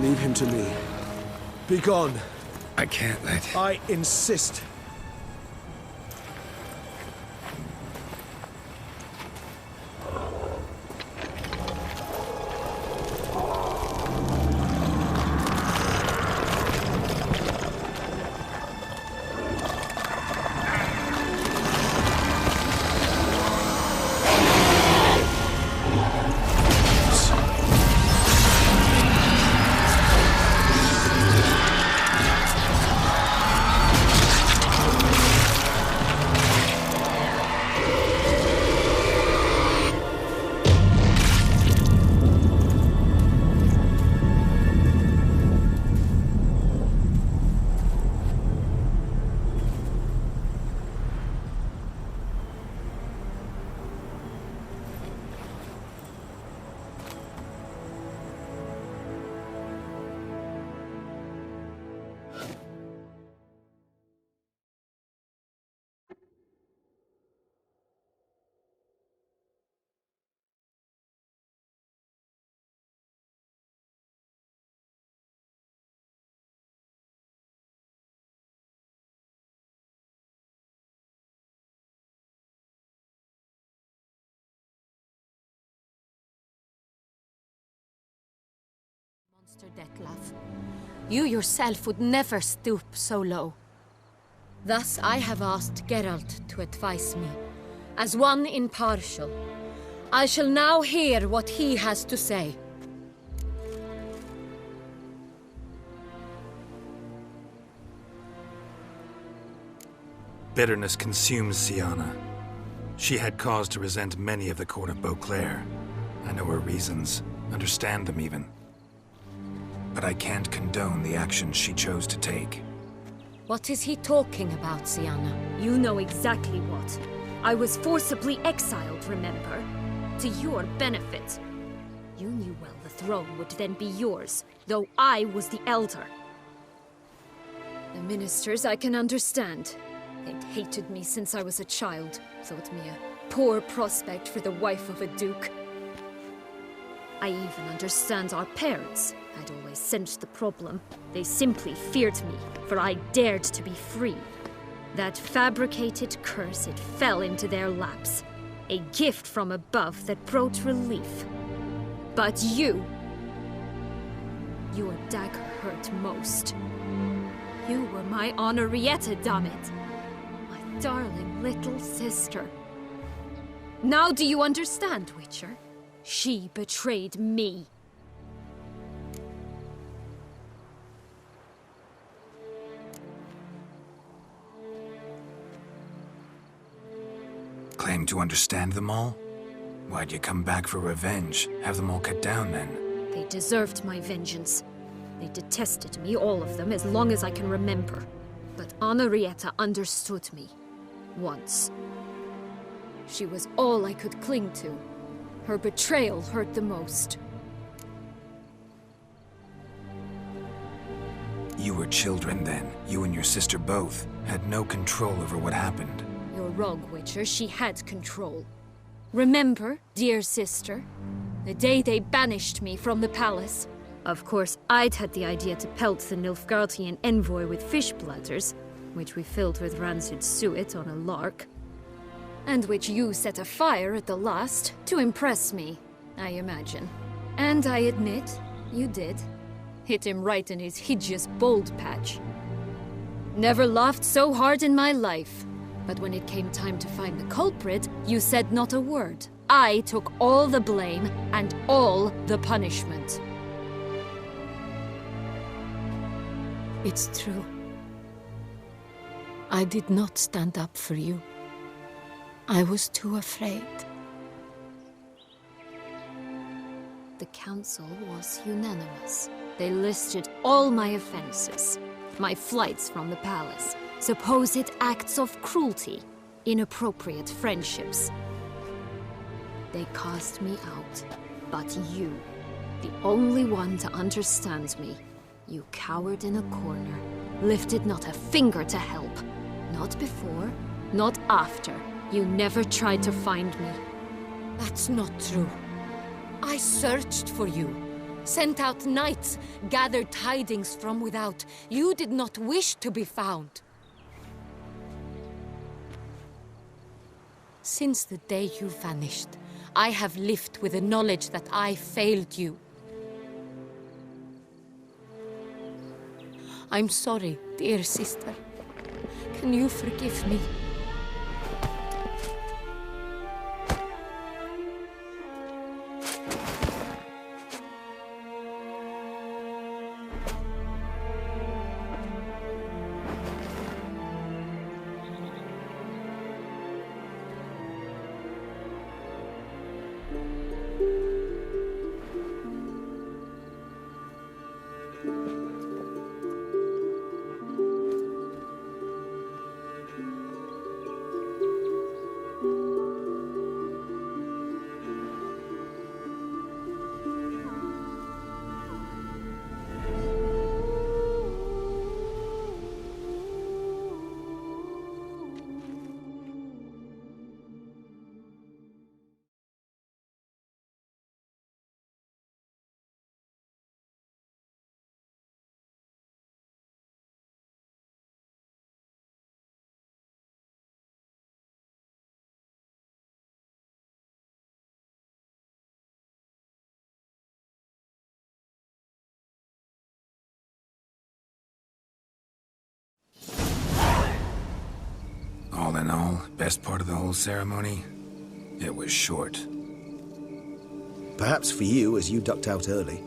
Leave him to me. Be gone. I can't let... I insist. Monster Dettlaff, you yourself would never stoop so low. Thus I have asked Geralt to advise me, as one impartial. I shall now hear what he has to say. Bitterness consumes Siana. She had cause to resent many of the court of Beauclair. I know her reasons, understand them even. But I can't condone the actions she chose to take. What is he talking about, Siana? You know exactly what. I was forcibly exiled, remember? To your benefit. You knew well the throne would then be yours, though I was the elder. The ministers I can understand. They'd hated me since I was a child, thought me a poor prospect for the wife of a duke. I even understand our parents. I'd always sensed the problem. They simply feared me, for I dared to be free. That fabricated curse, it fell into their laps. A gift from above that brought relief. But you... your dagger hurt most. You were my Henrietta, damn it! My darling little sister. Now do you understand, Witcher? She betrayed me. Claim to understand them all? Why'd you come back for revenge? Have them all cut down, then? They deserved my vengeance. They detested me, all of them, as long as I can remember. But Henrietta understood me. Once. She was all I could cling to. Her betrayal hurt the most. You were children then. You and your sister both had no control over what happened. You're wrong, Witcher. She had control. Remember, dear sister? The day they banished me from the palace. Of course, I'd had the idea to pelt the Nilfgaardian envoy with fish bladders, which we filled with rancid suet on a lark. And which you set afire at the last, to impress me, I imagine. And I admit, you did. Hit him right in his hideous bald patch. Never laughed so hard in my life. But when it came time to find the culprit, you said not a word. I took all the blame and all the punishment. It's true. I did not stand up for you. I was too afraid. The council was unanimous. They listed all my offenses. My flights from the palace, supposed acts of cruelty, inappropriate friendships. They cast me out. But you, the only one to understand me, you cowered in a corner, lifted not a finger to help. Not before, not after. You never tried to find me. That's not true. I searched for you, sent out knights, gathered tidings from without. You did not wish to be found. Since the day you vanished, I have lived with the knowledge that I failed you. I'm sorry, dear sister. Can you forgive me? All in all, best part of the whole ceremony? It was short. Perhaps for you, as you ducked out early.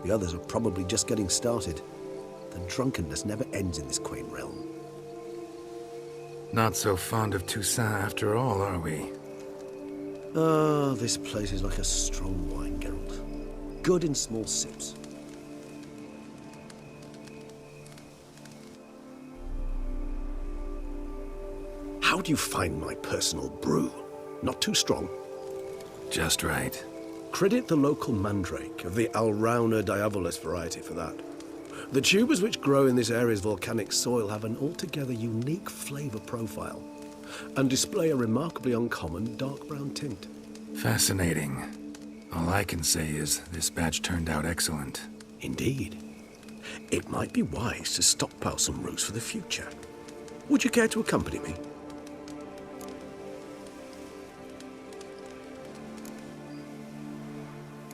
The others are probably just getting started. The drunkenness never ends in this quaint realm. Not so fond of Toussaint after all, are we? Ah, this place is like a strong wine, Geralt. Good in small sips. How do you find my personal brew? Not too strong? Just right. Credit the local mandrake of the Alrauna diabolus variety for that. The tubers which grow in this area's volcanic soil have an altogether unique flavor profile and display a remarkably uncommon dark brown tint. Fascinating. All I can say is this batch turned out excellent. Indeed. It might be wise to stockpile some roots for the future. Would you care to accompany me?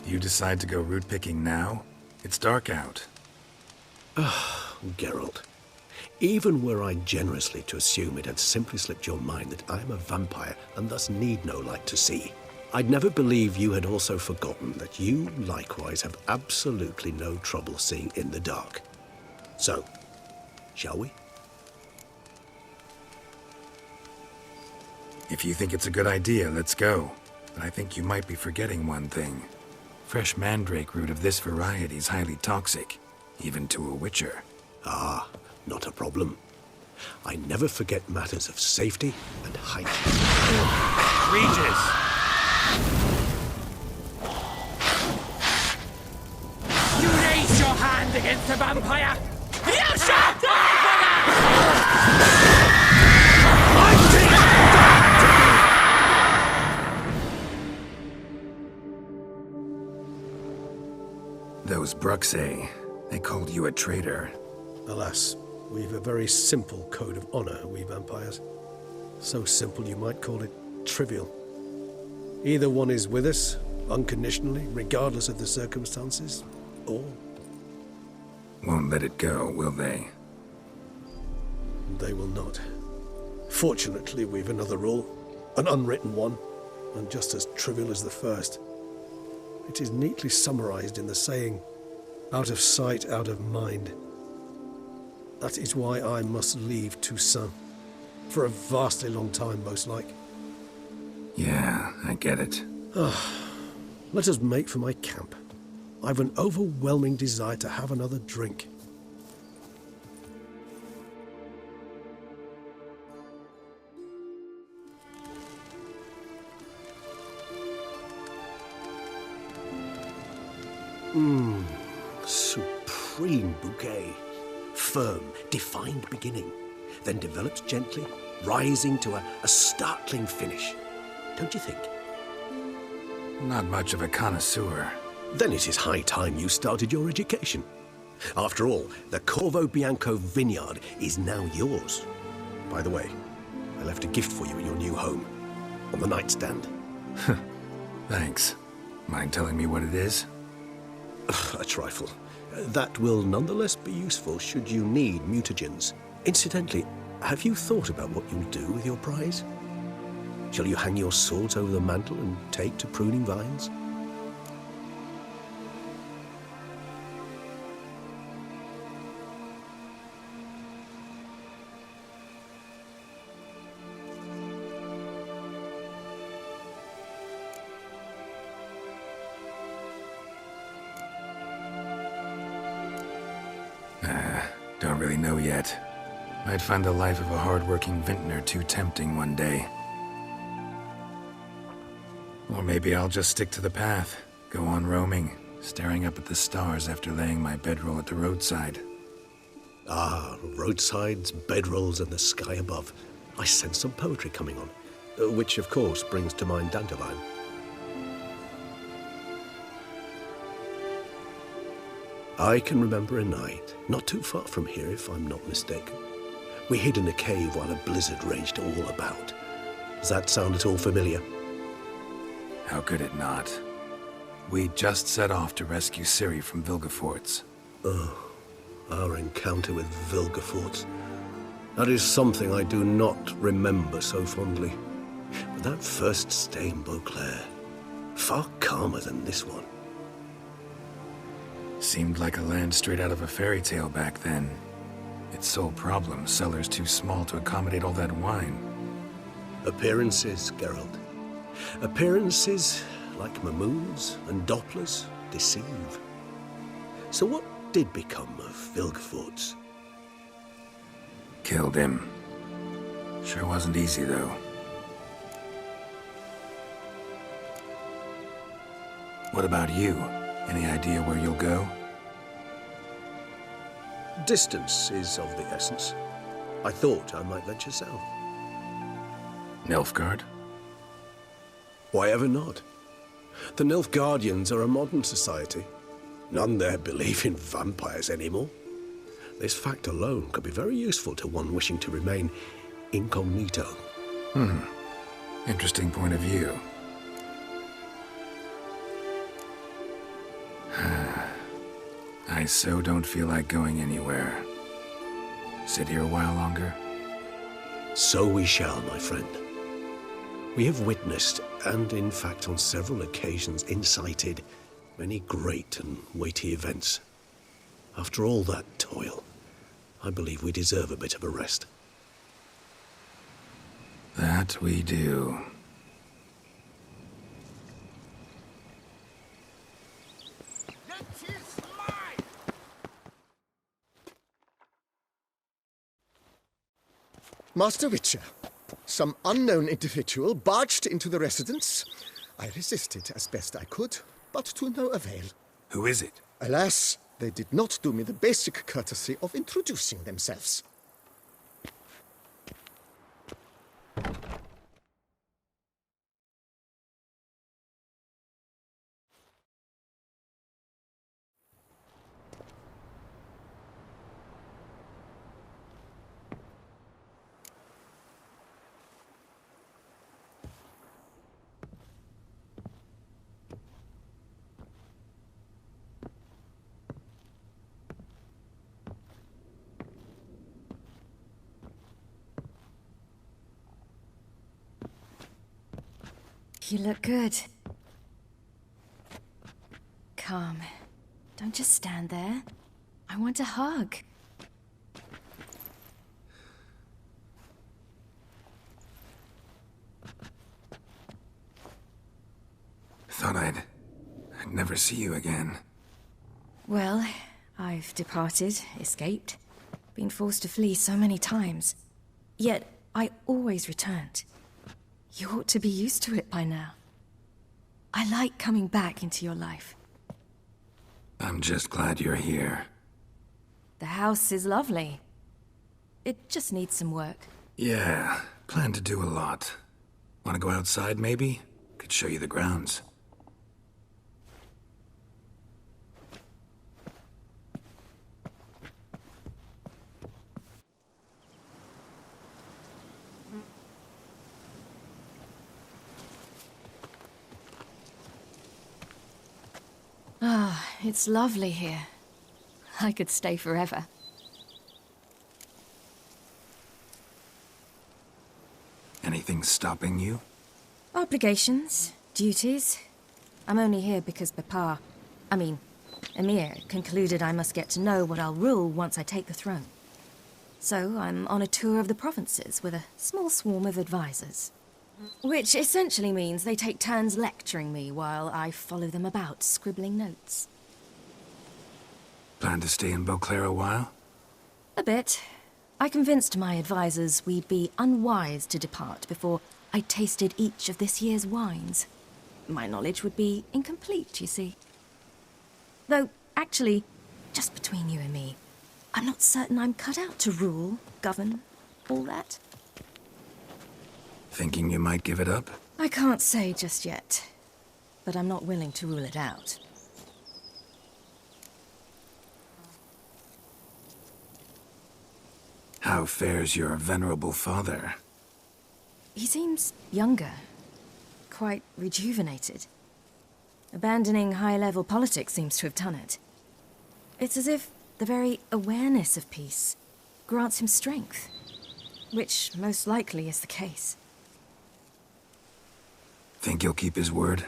You decide to go root picking now? It's dark out. Geralt, even were I generously to assume it had simply slipped your mind that I am a vampire and thus need no light to see, I'd never believe you had also forgotten that you likewise have absolutely no trouble seeing in the dark. So, shall we? If you think it's a good idea, let's go. But I think you might be forgetting one thing. Fresh mandrake root of this variety is highly toxic, even to a witcher. Ah, not a problem. I never forget matters of safety and hygiene. Regis! You raise your hand against a vampire! You shall die for that! Those Bruxay, they called you a traitor. Alas, we've a very simple code of honor, we vampires. So simple you might call it trivial. Either one is with us, unconditionally, regardless of the circumstances, or won't let it go, will they? They will not. Fortunately, we've another rule. An unwritten one, and just as trivial as the first. It is neatly summarized in the saying, out of sight, out of mind. That is why I must leave Toussaint. For a vastly long time, most like. Yeah, I get it. Let us make for my camp. I've an overwhelming desire to have another drink. Supreme bouquet. Firm, defined beginning, then develops gently, rising to a startling finish. Don't you think? Not much of a connoisseur. Then it is high time you started your education. After all, the Corvo Bianco vineyard is now yours. By the way, I left a gift for you in your new home, on the nightstand. Thanks. Mind telling me what it is? A trifle. That will nonetheless be useful should you need mutagens. Incidentally, have you thought about what you'll do with your prize? Shall you hang your swords over the mantle and take to pruning vines? Don't really know yet. Might find the life of a hard-working vintner too tempting one day. Or maybe I'll just stick to the path, go on roaming, staring up at the stars after laying my bedroll at the roadside. Ah, roadsides, bedrolls, and the sky above. I sense some poetry coming on, which of course brings to mind Dandelion. I can remember a night, not too far from here if I'm not mistaken. We hid in a cave while a blizzard raged all about. Does that sound at all familiar? How could it not? We just set off to rescue Ciri from Vilgefortz. Our encounter with Vilgefortz. That is something I do not remember so fondly. But that first stay in Beauclair, far calmer than this one. Seemed like a land straight out of a fairy tale back then. Its sole problem, cellars too small to accommodate all that wine. Appearances, Geralt. Appearances, like mamoons and dopplers, deceive. So what did become of Vilgefortz? Killed him. Sure wasn't easy, though. What about you? Any idea where you'll go? Distance is of the essence. I thought I might venture south. Nilfgaard? Why ever not? The Nilfgaardians are a modern society. None there believe in vampires anymore. This fact alone could be very useful to one wishing to remain incognito. Interesting point of view. I so don't feel like going anywhere. Sit here a while longer? So we shall, my friend. We have witnessed, and in fact on several occasions incited, many great and weighty events. After all that toil, I believe we deserve a bit of a rest. That we do. Master Witcher, some unknown individual barged into the residence. I resisted as best I could, but to no avail. Who is it? Alas, they did not do me the basic courtesy of introducing themselves. You look good. Come. Don't just stand there. I want a hug. Thought I'd never see you again. Well, I've departed, escaped, been forced to flee so many times. Yet, I always returned. You ought to be used to it by now. I like coming back into your life. I'm just glad you're here. The house is lovely. It just needs some work. Yeah, plan to do a lot. Want to go outside, maybe? Could show you the grounds. Ah, it's lovely here. I could stay forever. Anything stopping you? Obligations, duties. I'm only here because Emir, concluded I must get to know what I'll rule once I take the throne. So I'm on a tour of the provinces with a small swarm of advisors. Which essentially means they take turns lecturing me while I follow them about, scribbling notes. Plan to stay in Beauclair a while? A bit. I convinced my advisors we'd be unwise to depart before I tasted each of this year's wines. My knowledge would be incomplete, you see. Though, actually, just between you and me, I'm not certain I'm cut out to rule, govern, all that. Thinking you might give it up? I can't say just yet, but I'm not willing to rule it out. How fares your venerable father? He seems younger, quite rejuvenated. Abandoning high-level politics seems to have done it. It's as if the very awareness of peace grants him strength, which most likely is the case. Think he'll keep his word?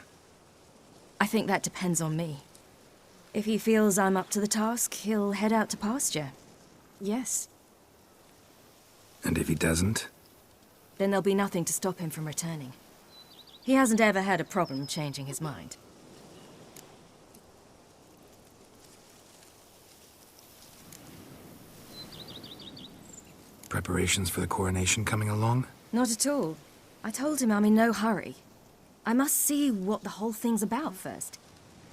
I think that depends on me. If he feels I'm up to the task, he'll head out to pasture. Yes. And if he doesn't? Then there'll be nothing to stop him from returning. He hasn't ever had a problem changing his mind. Preparations for the coronation coming along? Not at all. I told him I'm in no hurry. I must see what the whole thing's about first.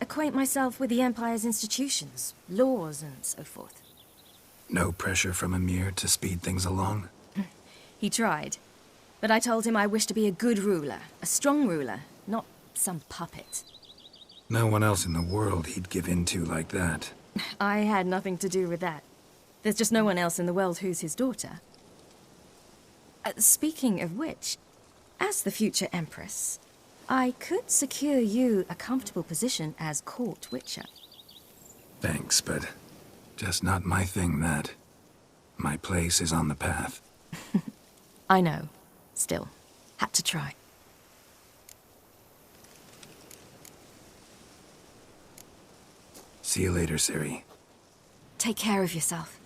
Acquaint myself with the Empire's institutions, laws, and so forth. No pressure from Emir to speed things along? He tried. But I told him I wished to be a good ruler, a strong ruler, not some puppet. No one else in the world he'd give in to like that. I had nothing to do with that. There's just no one else in the world who's his daughter. Speaking of which, as the future Empress, I could secure you a comfortable position as court witcher. Thanks, but just not my thing, that. My place is on the path. I know. Still, had to try. See you later, Ciri. Take care of yourself.